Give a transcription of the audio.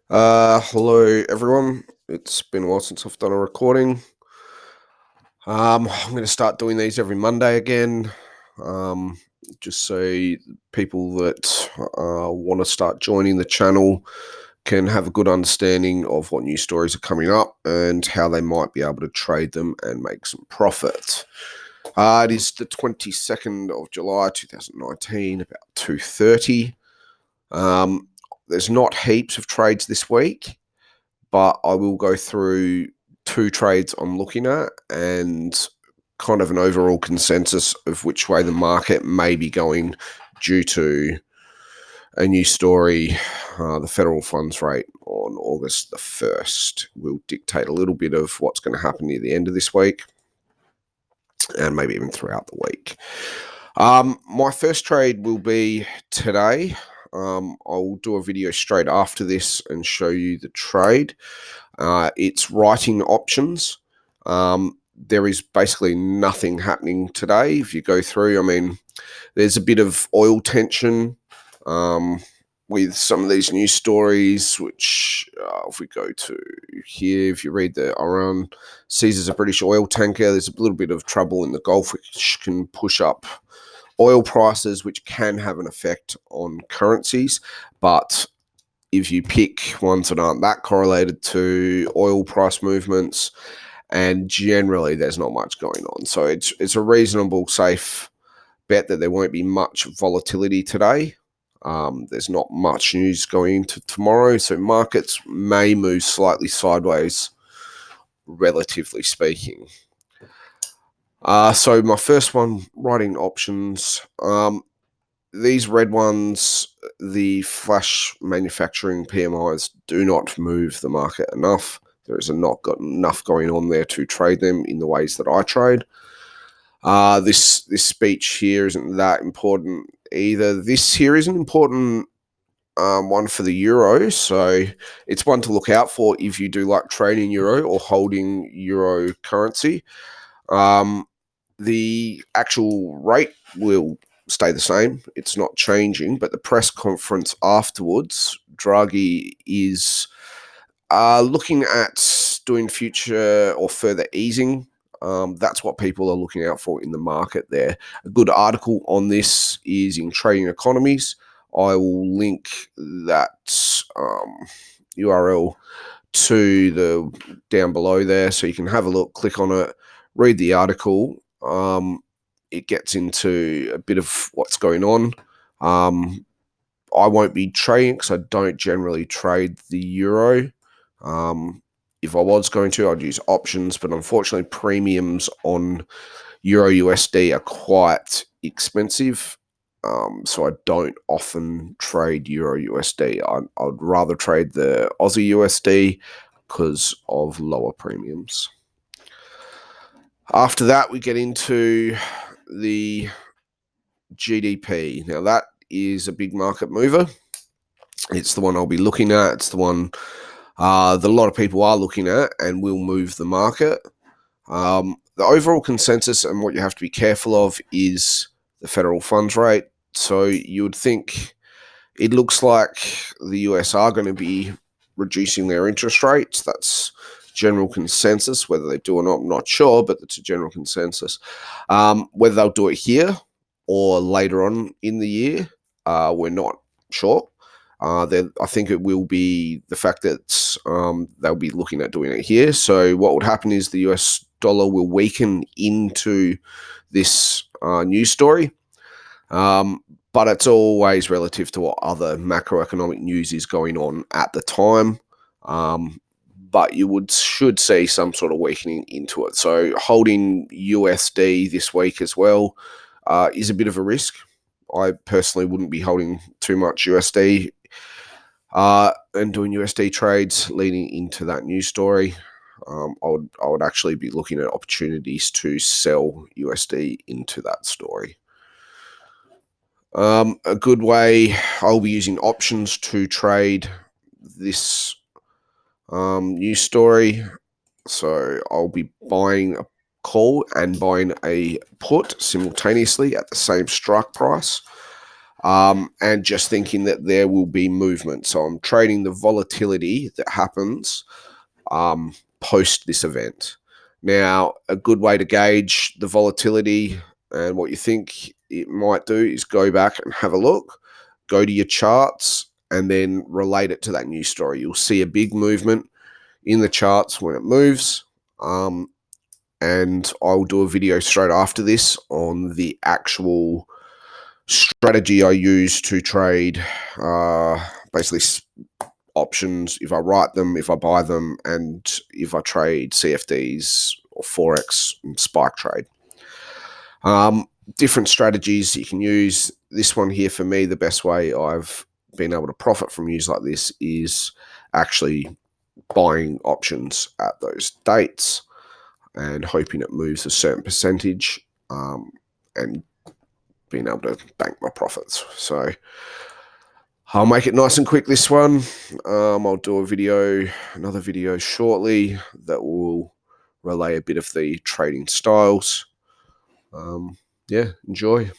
Hello everyone. It's been a while since I've done a recording. I'm going to start doing these every Monday again, um, just so people that want to start joining the channel can have a good understanding of what new stories are coming up and how they might be able to trade them and make some profit. It is the 22nd of July 2019, about 2:30. Um, there's not heaps of trades this week, but I will go through two trades I'm looking at and kind of an overall consensus of which way the market may be going due to a new story. The federal funds rate on August the 1st will dictate a little bit of what's going to happen near the end of this week and maybe even throughout the week. My first trade will be today. I'll do a video straight after this and show you the trade. It's writing options. There is basically nothing happening today. If you go through, I mean, there's a bit of oil tension with some of these news stories, which if we go to here, if you read the Iran seizes a British oil tanker, there's a little bit of trouble in the Gulf, which can push up oil prices, which can have an effect on currencies. But if you pick ones that aren't that correlated to oil price movements, and generally there's not much going on. So it's a reasonable, safe bet that there won't be much volatility today. There's not much news going into tomorrow, so markets may move slightly sideways, relatively speaking. So my first one, writing options. These red ones, the flash manufacturing PMIs do not move the market enough. There is not got enough going on there to trade them in the ways that I trade. This speech here isn't that important either. This here is an important one for the euro, so it's one to look out for if you do like trading euro or holding euro currency. The actual rate will stay the same. It's not changing, but the press conference afterwards, Draghi is looking at doing future or further easing. That's what people are looking out for in the market there. A good article on this is in Trading Economies. I will link that URL to the down below there, so you can have a look, click on it, read the article. It gets into a bit of what's going on. I won't be trading because I don't generally trade the euro. If I was going to, I'd use options, but unfortunately premiums on Euro USD are quite expensive. So I don't often trade Euro USD. I'd rather trade the Aussie USD because of lower premiums. After that, we get into the GDP. Now, that is a big market mover. It's the one I'll be looking at. It's the one that a lot of people are looking at and will move the market. The overall consensus and what you have to be careful of is the federal funds rate. So you would think it looks like the US are going to be reducing their interest rates. That's general consensus. Whether they do or not, I'm not sure, but it's a general consensus. Whether they'll do it here or later on in the year, we're not sure. I think it will be the fact that they'll be looking at doing it here. So what would happen is the US dollar will weaken into this news story. But it's always relative to what other macroeconomic news is going on at the time. But you should see some sort of weakening into it. So holding USD this week as well is a bit of a risk. I personally wouldn't be holding too much USD and doing USD trades leading into that news story. I would actually be looking at opportunities to sell USD into that story. A good way, I'll be using options to trade this news story. So I'll be buying a call and buying a put simultaneously at the same strike price. and just thinking that there will be movement. So I'm trading the volatility that happens post this event. Now, a good way to gauge the volatility and what you think it might do is go back and have a look, go to your charts, and then relate it to that news story. You'll see a big movement in the charts when it moves. And I'll do a video straight after this on the actual strategy I use to trade basically options, if I write them, if I buy them, and if I trade CFDs or Forex and spike trade. Different strategies you can use. This one here, for me, the best way I've been able to profit from news like this is actually buying options at those dates and hoping it moves a certain percentage and being able to bank my profits. So I'll make it nice and quick, this one. I'll do another video shortly that will relay a bit of the trading styles. Yeah, enjoy.